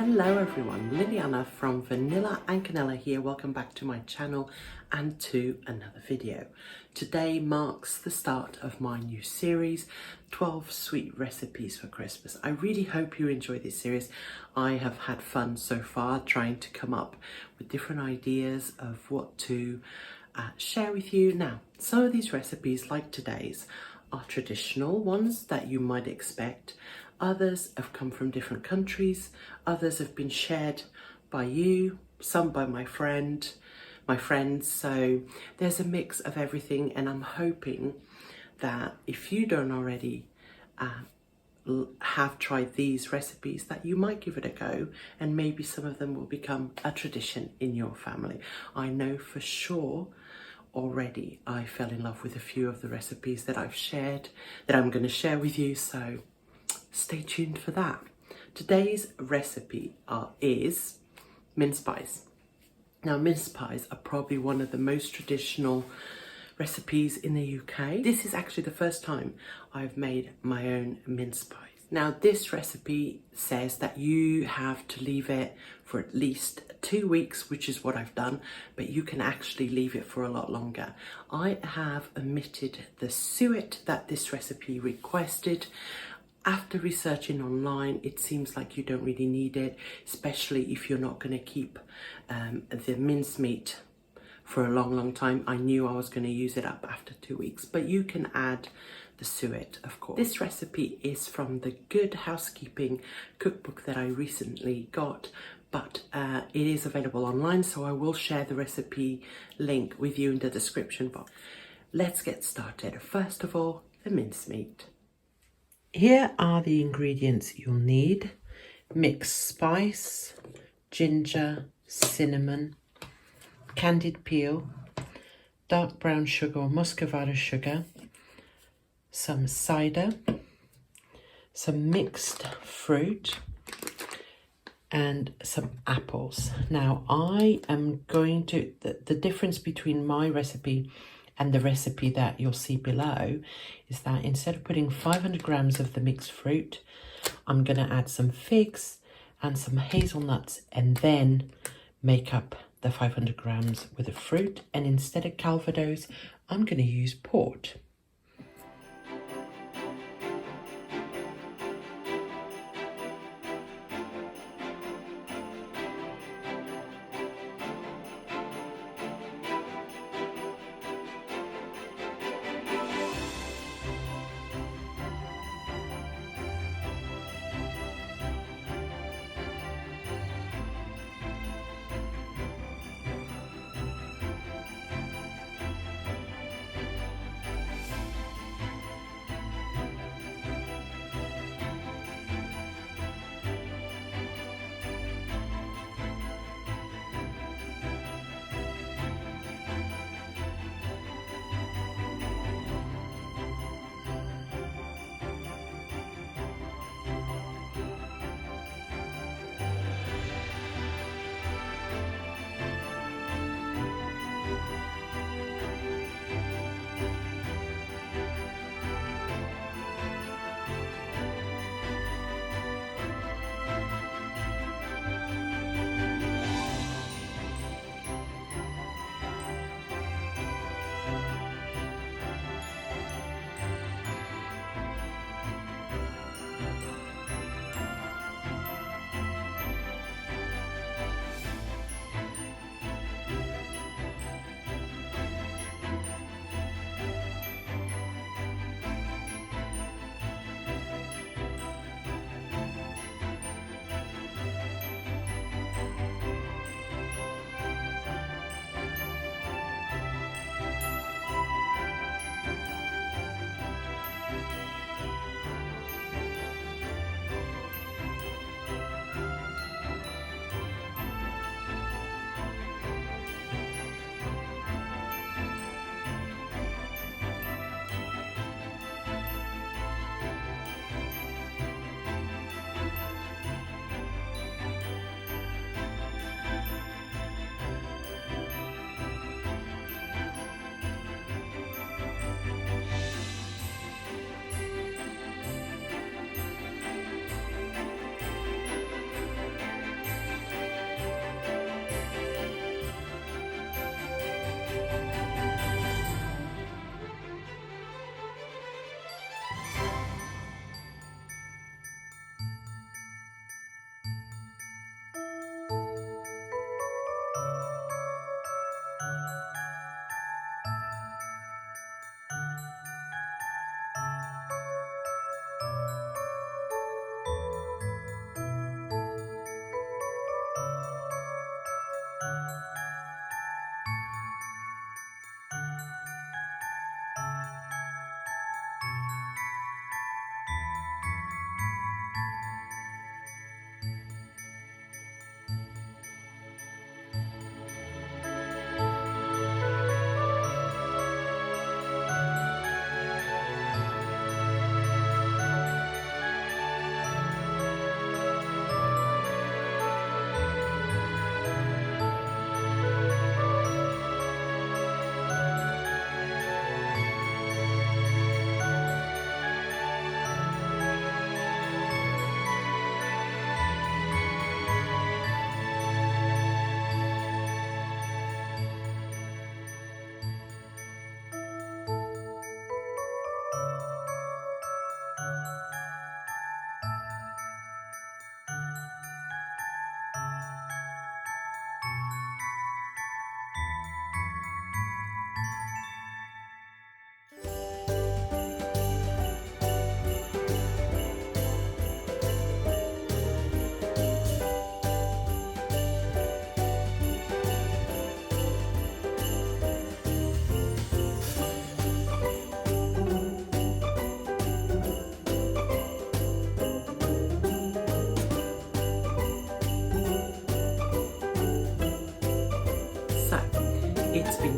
Hello everyone, Liliana from Vanilla and Canela here. Welcome back to my channel and to another video. Today marks the start of my new series, 12 sweet recipes for Christmas. I really hope you enjoy this series. I have had fun so far trying to come up with different ideas of what to share with you. Now, some of these recipes, like today's, are traditional ones that you might expect. Others have come from different countries. Others have been shared by you, some by my friends. So there's a mix of everything, and I'm hoping that if you don't already have tried these recipes, that you might give it a go, and maybe some of them will become a tradition in your family. I know for sure already I fell in love with a few of the recipes that I've shared, that I'm going to share with you, so stay tuned for that. Today's recipe is mince pies. Now, mince pies are probably one of the most traditional recipes in the UK. This is actually the first time I've made my own mince pies. Now, this recipe says that you have to leave it for at least 2 weeks, which is what I've done, but you can actually leave it for a lot longer. I have omitted the suet that this recipe requested. After researching online, it seems like you don't really need it, especially if you're not going to keep the mincemeat for a long time. I knew I was going to use it up after 2 weeks, but you can add the suet, of course. This recipe is from the Good Housekeeping cookbook that I recently got, but it is available online, so I will share the recipe link with you in the description box. Let's get started. First of all, the mincemeat. Here are the ingredients you'll need: mixed spice, ginger, cinnamon, candied peel, dark brown sugar or muscovado sugar, some cider, some mixed fruit, and some apples. Now, I am going to, the difference between my recipe and the recipe that you'll see below is that instead of putting 500 grams of the mixed fruit, I'm going to add some figs and some hazelnuts and then make up the 500 grams with the fruit. And instead of Calvados, I'm going to use port.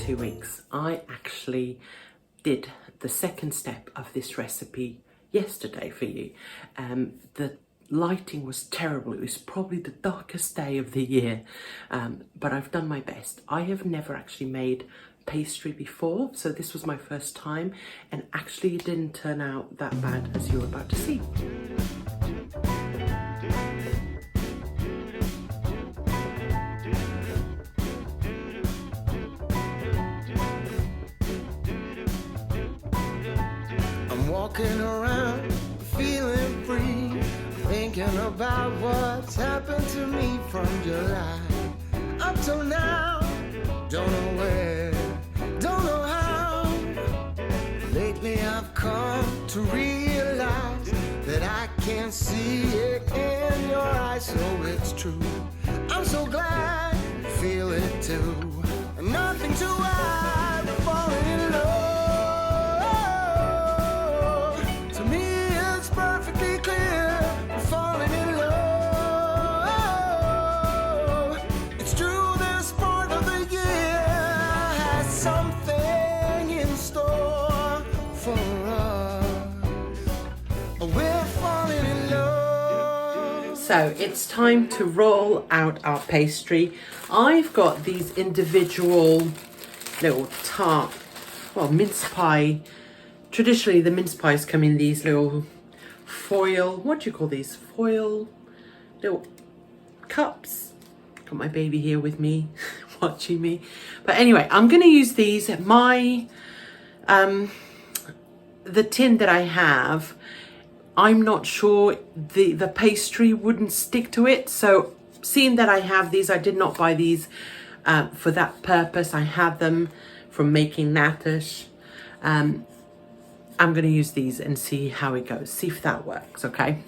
2 weeks. I actually did the second step of this recipe yesterday for you. The lighting was terrible. It was probably the darkest day of the year, but I've done my best. I have never actually made pastry before, so this was my first time, and actually it didn't turn out that bad as you're about to see. I'm walking around feeling free, thinking about what's happened to me from July up till now. Don't know where, don't know how. Lately I've come to realize that I can see it in your eyes, so it's true. I'm so glad you feel it too. Nothing to hide, falling in love. To me it's perfectly clear, we're falling in love. It's true, this part of the year has something in store for us. We're falling in love. So it's time to roll out our pastry. I've got these individual little tart, well, mince pie. Traditionally the mince pies come in these little foil, what do you call these? Foil little cups. Got my baby here with me watching me. But anyway, I'm going to use these. My the tin that I have, I'm not sure the pastry wouldn't stick to it, so seeing that I have these, I did not buy these for that purpose. I had them from making natas. I'm going to use these and see how it goes, see if that works, okay?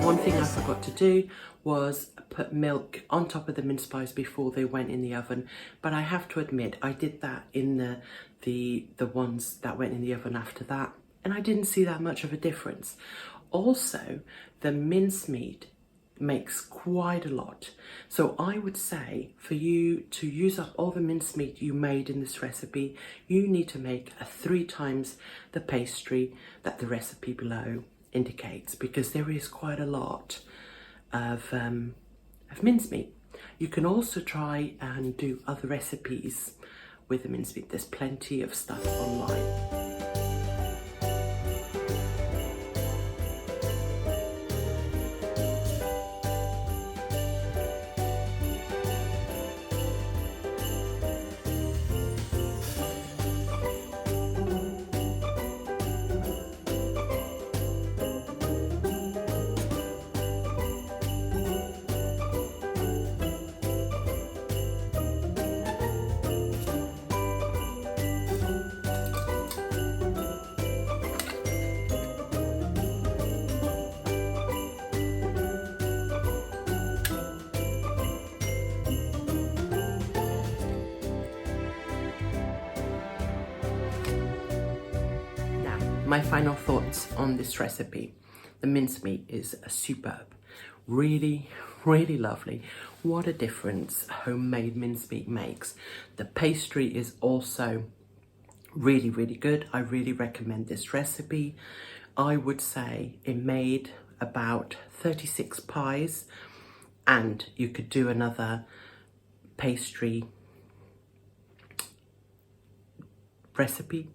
One thing I forgot to do was put milk on top of the mince pies before they went in the oven, but I have to admit I did that in the ones that went in the oven after that, and I didn't see that much of a difference. Also, the mincemeat makes quite a lot, so I would say for you to use up all the mincemeat you made in this recipe, you need to make 3 times the pastry that the recipe below indicates, because there is quite a lot of mincemeat. You can also try and do other recipes with the mincemeat. There's plenty of stuff online. my final thoughts on this recipe. The mincemeat is superb. Really, really lovely. What a difference homemade mincemeat makes. The pastry is also really, really good. I really recommend this recipe. I would say it made about 36 pies, and you could do another pastry recipe,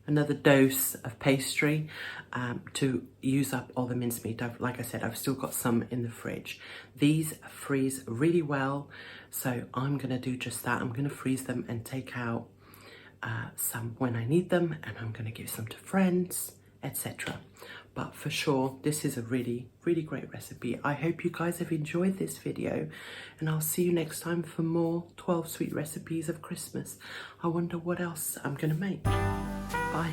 another dose of pastry to use up all the mincemeat. Like I said, I've still got some in the fridge. These freeze really well, so I'm gonna do just that. I'm gonna freeze them and take out some when I need them, and I'm gonna give some to friends, etc. But for sure, this is a really, really great recipe. I hope you guys have enjoyed this video, and I'll see you next time for more 12 sweet recipes of Christmas. I wonder what else I'm gonna make. Bye.